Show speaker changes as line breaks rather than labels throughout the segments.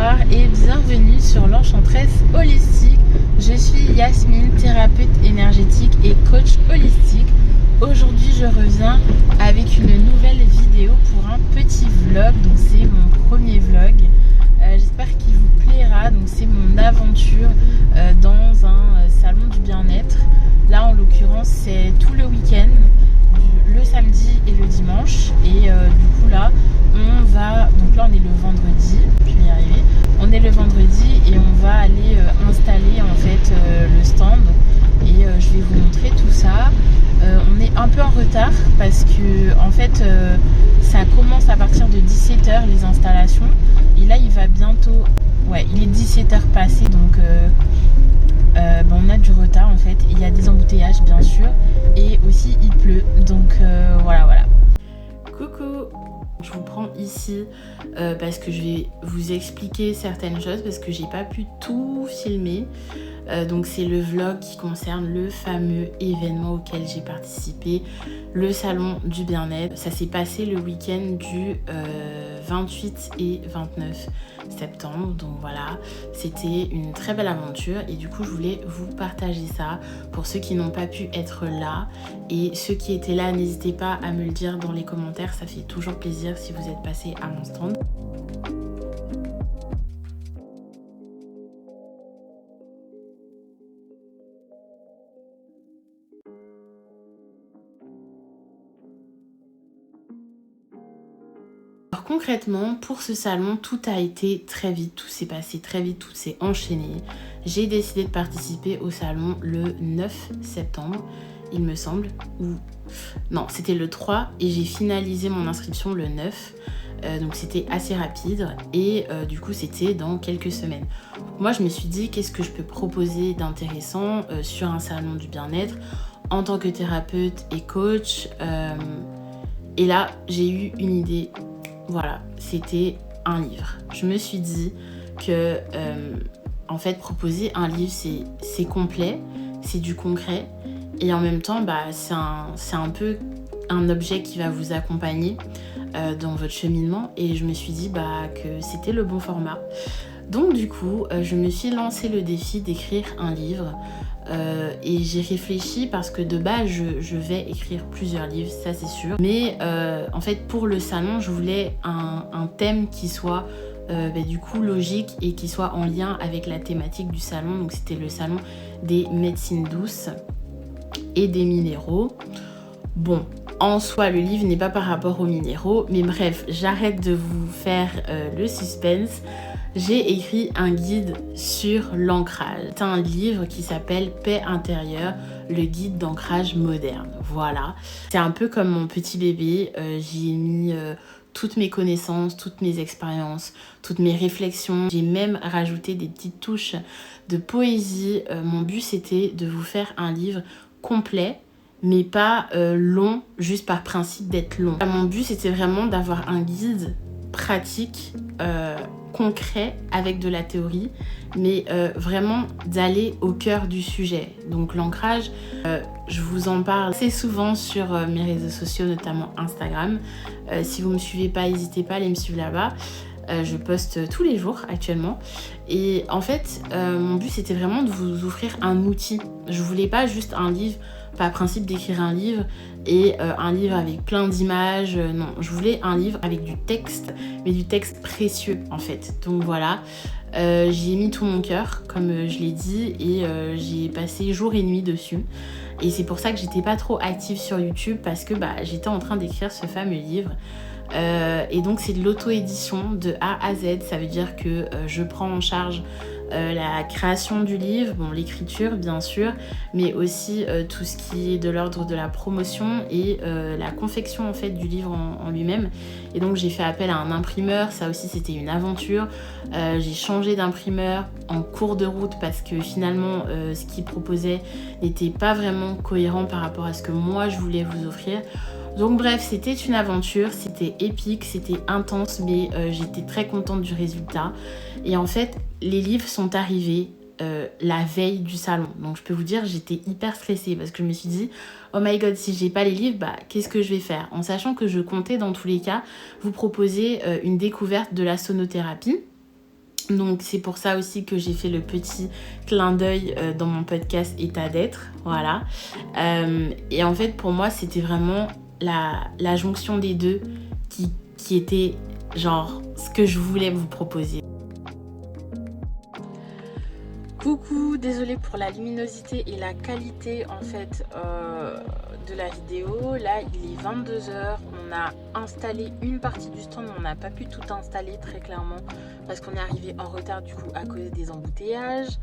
Bonsoir et bienvenue sur l'Enchantresse Holistique. Je suis Yasmine, thérapeute énergétique et coach holistique. Aujourd'hui, je reviens avec une nouvelle vidéo pour un petit vlog. Donc, c'est mon premier vlog. J'espère qu'il vous plaira. Donc, c'est mon aventure dans un salon du bien-être. Là, en l'occurrence, c'est tout le week-end, le samedi et le dimanche. Et du coup, là, on va. Donc, là, on est le vendredi. Je vais y arriver. On est le vendredi et on va aller installer en fait le stand. Et je vais vous montrer tout ça. On est un peu en retard parce que en fait ça commence à partir de 17h les installations et là il va bientôt, ouais, il est 17h passé, donc on a du retard en fait. Il y a des embouteillages bien sûr et aussi il pleut, donc voilà. Coucou, je vous prends ici parce que je vais vous expliquer certaines choses parce que j'ai pas pu tout filmer. Donc c'est le vlog qui concerne le fameux événement auquel j'ai participé, le salon du bien-être. Ça s'est passé le week-end du 28 et 29 septembre. Donc voilà, c'était une très belle aventure et du coup je voulais vous partager ça pour ceux qui n'ont pas pu être là. Et ceux qui étaient là, n'hésitez pas à me le dire dans les commentaires, ça fait toujours plaisir si vous êtes passé à mon stand. Alors concrètement, pour ce salon, tout a été très vite, tout s'est passé très vite, tout s'est enchaîné. J'ai décidé de participer au salon le 9 septembre, il me semble, ou non, c'était le 3 et j'ai finalisé mon inscription le 9. Donc c'était assez rapide et du coup c'était dans quelques semaines. Moi je me suis dit qu'est-ce que je peux proposer d'intéressant sur un salon du bien-être en tant que thérapeute et coach. Et là j'ai eu une idée. Voilà, c'était un livre. Je me suis dit que en fait proposer un livre c'est complet, c'est du concret et en même temps c'est un peu un objet qui va vous accompagner dans votre cheminement et je me suis dit que c'était le bon format. Donc du coup je me suis lancé le défi d'écrire un livre et j'ai réfléchi parce que de base je vais écrire plusieurs livres, ça c'est sûr, mais en fait pour le salon je voulais un thème qui soit du coup logique et qui soit en lien avec la thématique du salon. Donc c'était le salon des médecines douces et des minéraux. Bon, en soi le livre n'est pas par rapport aux minéraux, mais bref, j'arrête de vous faire le suspense. J'ai écrit un guide sur l'ancrage. C'est un livre qui s'appelle Paix intérieure, le guide d'ancrage moderne. Voilà, c'est un peu comme mon petit bébé. J'y ai mis toutes mes connaissances, toutes mes expériences, toutes mes réflexions. J'ai même rajouté des petites touches de poésie. Mon but c'était de vous faire un livre complet, mais pas long, juste par principe d'être long. Mon but c'était vraiment d'avoir un guide pratique, concret, avec de la théorie, mais vraiment d'aller au cœur du sujet. Donc l'ancrage, je vous en parle assez souvent sur mes réseaux sociaux, notamment Instagram. Si vous ne me suivez pas, n'hésitez pas à aller me suivre là-bas. Je poste tous les jours actuellement et en fait mon but c'était vraiment de vous offrir un outil. Je voulais pas juste un livre par principe d'écrire un livre et un livre avec plein d'images, non, je voulais un livre avec du texte, mais du texte précieux en fait. Donc voilà, j'y ai mis tout mon cœur comme je l'ai dit et j'ai passé jour et nuit dessus. Et c'est pour ça que j'étais pas trop active sur YouTube parce que j'étais en train d'écrire ce fameux livre. Et donc c'est de l'auto-édition de A à Z, ça veut dire que je prends en charge la création du livre, bon, l'écriture bien sûr, mais aussi tout ce qui est de l'ordre de la promotion et la confection en fait du livre en lui-même. Et donc j'ai fait appel à un imprimeur, ça aussi c'était une aventure. J'ai changé d'imprimeur en cours de route parce que finalement ce qu'il proposait n'était pas vraiment cohérent par rapport à ce que moi je voulais vous offrir. Donc bref, c'était une aventure, c'était épique, c'était intense, mais j'étais très contente du résultat. Et en fait, les livres sont arrivés la veille du salon. Donc je peux vous dire, j'étais hyper stressée parce que je me suis dit, oh my god, si j'ai pas les livres, qu'est-ce que je vais faire? En sachant que je comptais dans tous les cas vous proposer une découverte de la sonothérapie. Donc c'est pour ça aussi que j'ai fait le petit clin d'œil dans mon podcast État d'être, voilà. Et en fait pour moi c'était vraiment la jonction des deux qui était genre ce que je voulais vous proposer. Coucou, désolée pour la luminosité et la qualité en fait de la vidéo. Là il est 22h, on a installé une partie du stand, mais on n'a pas pu tout installer très clairement parce qu'on est arrivé en retard du coup à cause des embouteillages.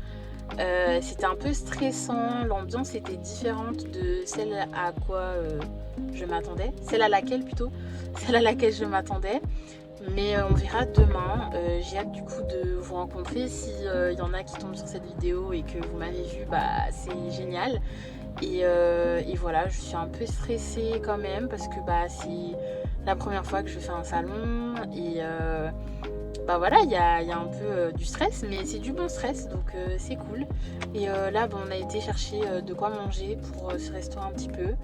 C'était un peu stressant, l'ambiance était différente de celle à quoi je m'attendais, celle à laquelle je m'attendais. Mais on verra demain. J'ai hâte du coup de vous rencontrer. Si y en a qui tombent sur cette vidéo et que vous m'avez vu, bah c'est génial. Et voilà, je suis un peu stressée quand même parce que bah c'est la première fois que je fais un salon et bah voilà, il y a un peu du stress, mais c'est du bon stress, donc c'est cool. Et là, bon, on a été chercher de quoi manger pour se restaurer un petit peu.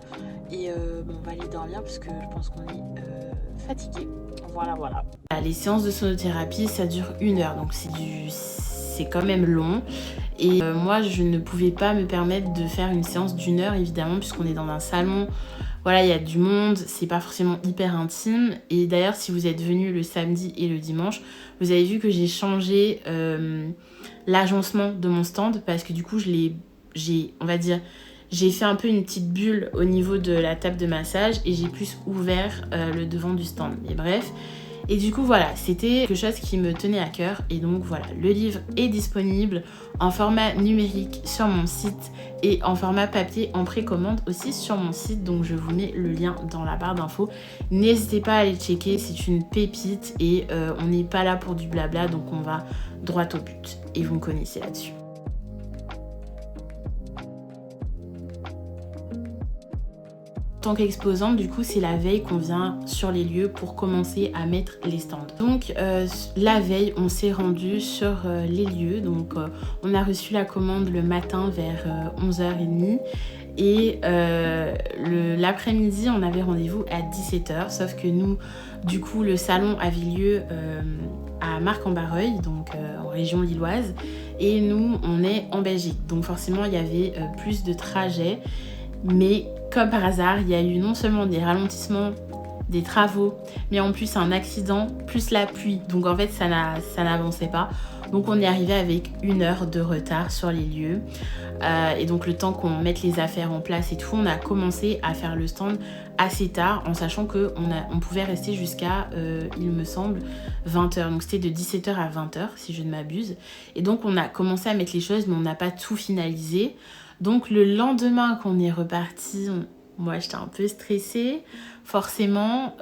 Et bon, on va aller dormir parce que je pense qu'on est fatigué. Voilà. Les séances de sonothérapie, ça dure 1 heure, donc c'est quand même long. Et moi, je ne pouvais pas me permettre de faire une séance d'1 heure, évidemment, puisqu'on est dans un salon. Voilà, il y a du monde, c'est pas forcément hyper intime. Et d'ailleurs, si vous êtes venus le samedi et le dimanche, vous avez vu que j'ai changé l'agencement de mon stand parce que du coup, j'ai fait un peu une petite bulle au niveau de la table de massage et j'ai plus ouvert le devant du stand. Mais bref. Et du coup, voilà, c'était quelque chose qui me tenait à cœur. Et donc, voilà, le livre est disponible en format numérique sur mon site et en format papier en précommande aussi sur mon site. Donc, je vous mets le lien dans la barre d'infos. N'hésitez pas à aller checker, c'est une pépite et on n'est pas là pour du blabla. Donc, on va droit au but. Et vous me connaissez là-dessus. En tant qu'exposante, du coup, c'est la veille qu'on vient sur les lieux pour commencer à mettre les stands. Donc, la veille, on s'est rendu sur les lieux. Donc, on a reçu la commande le matin vers 11h30. Et l'après-midi, on avait rendez-vous à 17h. Sauf que nous, du coup, le salon avait lieu à Marc-en-Barreuil, donc en région lilloise. Et nous, on est en Belgique. Donc, forcément, il y avait plus de trajets. Mais comme par hasard, il y a eu non seulement des ralentissements, des travaux, mais en plus un accident, plus la pluie. Donc en fait, ça n'avançait pas. Donc on est arrivé avec 1 heure de retard sur les lieux. Et donc le temps qu'on mette les affaires en place et tout, on a commencé à faire le stand assez tard, en sachant qu'on pouvait rester jusqu'à, il me semble, 20h. Donc c'était de 17h à 20h, si je ne m'abuse. Et donc on a commencé à mettre les choses, mais on n'a pas tout finalisé. Donc le lendemain qu'on est reparti, moi j'étais un peu stressée, forcément.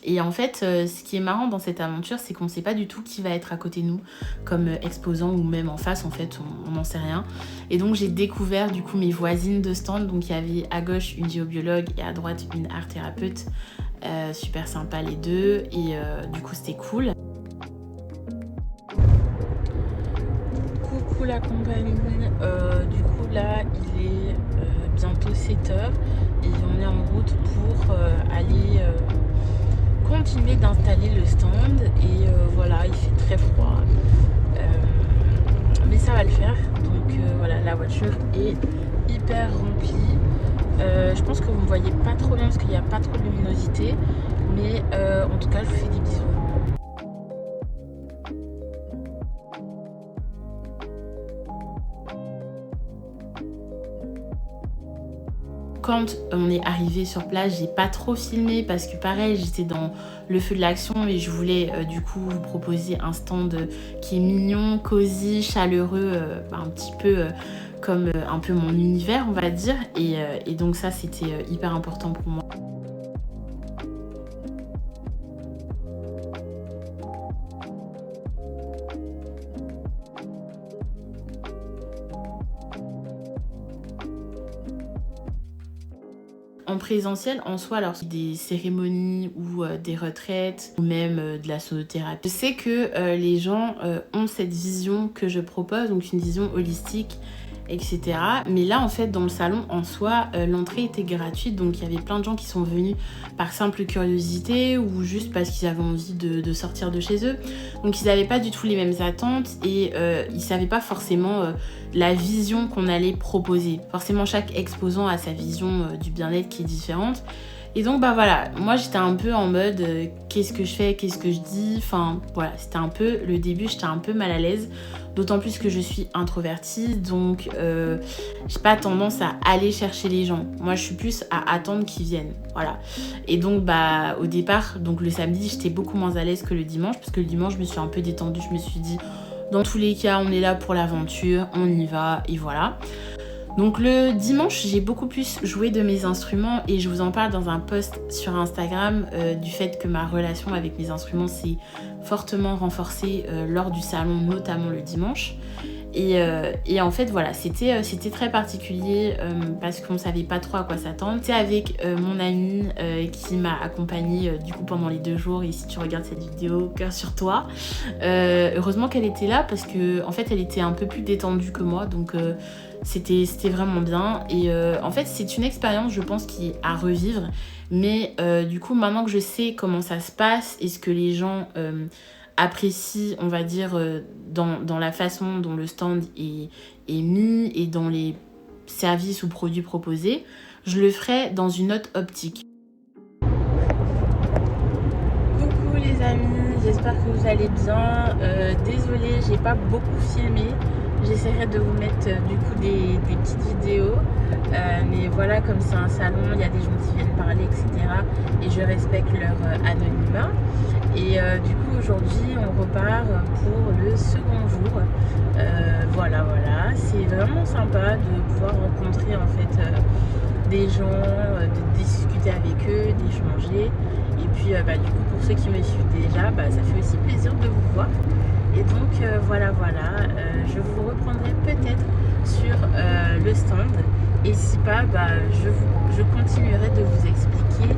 Et en fait, ce qui est marrant dans cette aventure, c'est qu'on ne sait pas du tout qui va être à côté de nous, comme exposant ou même en face, en fait, on n'en sait rien. Et donc j'ai découvert du coup mes voisines de stand. Donc il y avait à gauche une géobiologue et à droite une art thérapeute. Super sympa les deux. Et du coup c'était cool. Coucou la compagnie, du coup là il est bientôt 7h et on est en route pour aller continuer d'installer le stand et voilà, il fait très froid mais ça va le faire. Donc voilà, la voiture est hyper remplie. Je pense que vous ne me voyez pas trop bien parce qu'il n'y a pas trop de luminosité, mais en tout cas je vous fais des bisous. Quand on est arrivé sur place, j'ai pas trop filmé parce que pareil, j'étais dans le feu de l'action et je voulais du coup vous proposer un stand qui est mignon, cosy, chaleureux, un petit peu comme un peu mon univers, on va dire. Et donc ça, c'était hyper important pour moi. En présentiel, en soi, alors des cérémonies ou des retraites ou même de la sonothérapie, je sais que les gens ont cette vision que je propose, donc une vision holistique etc. Mais là, en fait, dans le salon, en soi, l'entrée était gratuite. Donc, il y avait plein de gens qui sont venus par simple curiosité ou juste parce qu'ils avaient envie de sortir de chez eux. Donc, ils n'avaient pas du tout les mêmes attentes et ils ne savaient pas forcément la vision qu'on allait proposer. Forcément, chaque exposant a sa vision du bien-être qui est différente. Et donc bah voilà, moi j'étais un peu en mode qu'est-ce que je fais, qu'est-ce que je dis, enfin voilà, c'était un peu le début, j'étais un peu mal à l'aise, d'autant plus que je suis introvertie, donc j'ai pas tendance à aller chercher les gens. Moi je suis plus à attendre qu'ils viennent, voilà. Et donc bah au départ, donc le samedi j'étais beaucoup moins à l'aise que le dimanche, parce que le dimanche je me suis un peu détendue, je me suis dit dans tous les cas on est là pour l'aventure, on y va et voilà. Donc le dimanche, j'ai beaucoup plus joué de mes instruments et je vous en parle dans un post sur Instagram du fait que ma relation avec mes instruments s'est fortement renforcée lors du salon, notamment le dimanche. Et en fait voilà, c'était très particulier parce qu'on savait pas trop à quoi s'attendre. C'était avec mon amie qui m'a accompagnée du coup pendant les 2 jours, et si tu regardes cette vidéo, cœur sur toi. Heureusement qu'elle était là parce que en fait elle était un peu plus détendue que moi, donc c'était vraiment bien. Et en fait c'est une expérience je pense qui est à revivre, mais du coup maintenant que je sais comment ça se passe et ce que les gens apprécie, on va dire, dans la façon dont le stand est mis et dans les services ou produits proposés, je le ferai dans une autre optique. Coucou les amis, j'espère que vous allez bien. Désolée, j'ai pas beaucoup filmé. J'essaierai de vous mettre du coup des petites vidéos. Mais voilà, comme c'est un salon, il y a des gens qui viennent parler, etc. Et je respecte leur anonymat. Et du coup aujourd'hui on repart pour le second jour. Voilà, c'est vraiment sympa de pouvoir rencontrer en fait des gens, de discuter avec eux, d'échanger. Et puis du coup pour ceux qui me suivent déjà, ça fait aussi plaisir de vous voir. Et donc voilà, je vous reprendrai peut-être sur le stand. Et si pas, je continuerai de vous expliquer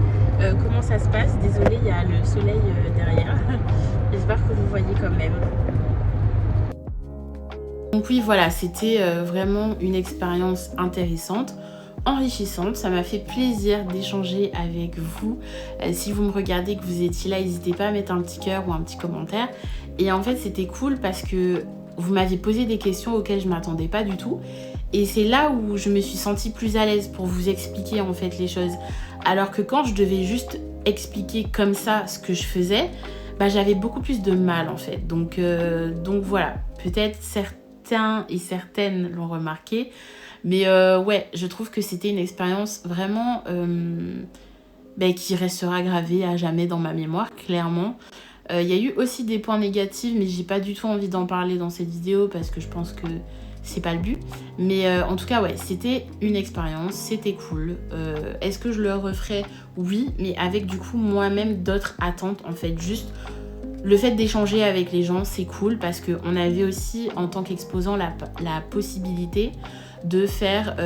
comment ça se passe. Désolée, il y a le soleil derrière. J'espère que vous voyez quand même. Donc oui, voilà, c'était vraiment une expérience intéressante, enrichissante. Ça m'a fait plaisir d'échanger avec vous. Si vous me regardez, que vous étiez là, n'hésitez pas à mettre un petit cœur ou un petit commentaire. Et en fait, c'était cool parce que vous m'aviez posé des questions auxquelles je ne m'attendais pas du tout. Et c'est là où je me suis sentie plus à l'aise pour vous expliquer en fait les choses. Alors que quand je devais juste expliquer comme ça ce que je faisais, j'avais beaucoup plus de mal en fait. Donc voilà, peut-être certains et certaines l'ont remarqué. Mais ouais, je trouve que c'était une expérience vraiment qui restera gravée à jamais dans ma mémoire, clairement. Il y a eu aussi des points négatifs, mais j'ai pas du tout envie d'en parler dans cette vidéo parce que je pense que c'est pas le but. Mais en tout cas, ouais, c'était une expérience, c'était cool. Est-ce que je le referais? Oui, mais avec du coup moi-même d'autres attentes en fait. Juste le fait d'échanger avec les gens, c'est cool parce qu'on avait aussi en tant qu'exposant la possibilité de faire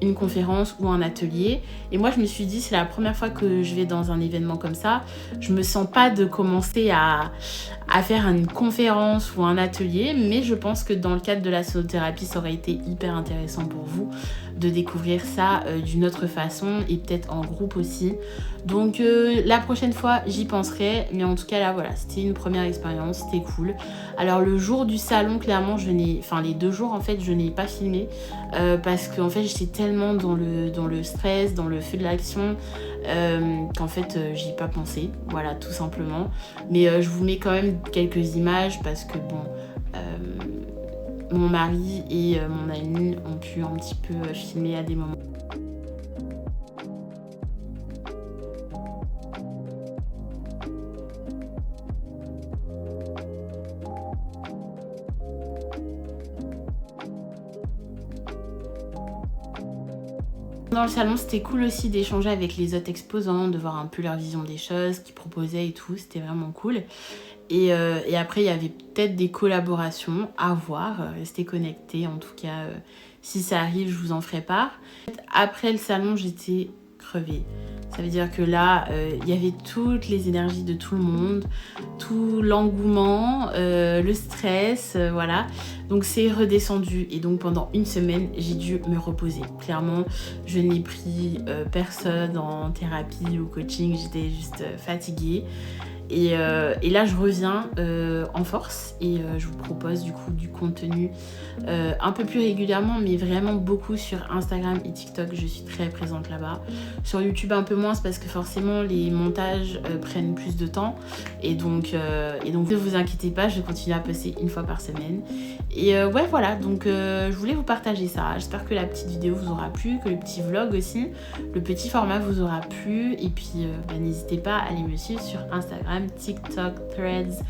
une conférence ou un atelier. Et moi je me suis dit, c'est la première fois que je vais dans un événement comme ça, je me sens pas de commencer à faire une conférence ou un atelier, mais je pense que dans le cadre de la sonothérapie ça aurait été hyper intéressant pour vous de découvrir ça d'une autre façon et peut-être en groupe aussi. Donc la prochaine fois j'y penserai, mais en tout cas là voilà, c'était une première expérience, c'était cool. Alors le jour du salon, clairement les 2 jours en fait je n'ai pas filmé parce que en fait j'étais tellement dans le stress, dans le feu de l'action qu'en fait j'y ai pas pensé, voilà, tout simplement. Mais je vous mets quand même quelques images parce que mon mari et mon ami ont pu un petit peu filmer à des moments. Dans le salon, c'était cool aussi d'échanger avec les autres exposants, de voir un peu leur vision des choses, qu'ils proposaient et tout, c'était vraiment cool. Et après, il y avait peut-être des collaborations à voir, restez connectés en tout cas, si ça arrive, je vous en ferai part. Après le salon, j'étais crevée. Ça veut dire que là, il y avait toutes les énergies de tout le monde, tout l'engouement, le stress, voilà. Donc c'est redescendu et donc pendant une semaine, j'ai dû me reposer. Clairement, je n'ai pris personne en thérapie ou coaching, j'étais juste fatiguée. Et là, je reviens en force et je vous propose du coup du contenu un peu plus régulièrement, mais vraiment beaucoup sur Instagram et TikTok. Je suis très présente là-bas. Sur YouTube un peu moins, c'est parce que forcément les montages prennent plus de temps. Et donc ne vous inquiétez pas, je continue à poster une fois par semaine. Et ouais, voilà, donc je voulais vous partager ça. J'espère que la petite vidéo vous aura plu, que le petit vlog aussi, le petit format vous aura plu. Et puis n'hésitez pas à aller me suivre sur Instagram, TikTok, Threads,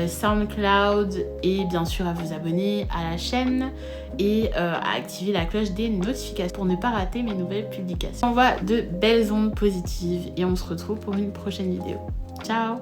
SoundCloud et bien sûr à vous abonner à la chaîne et à activer la cloche des notifications pour ne pas rater mes nouvelles publications. On voit de belles ondes positives et on se retrouve pour une prochaine vidéo. Ciao!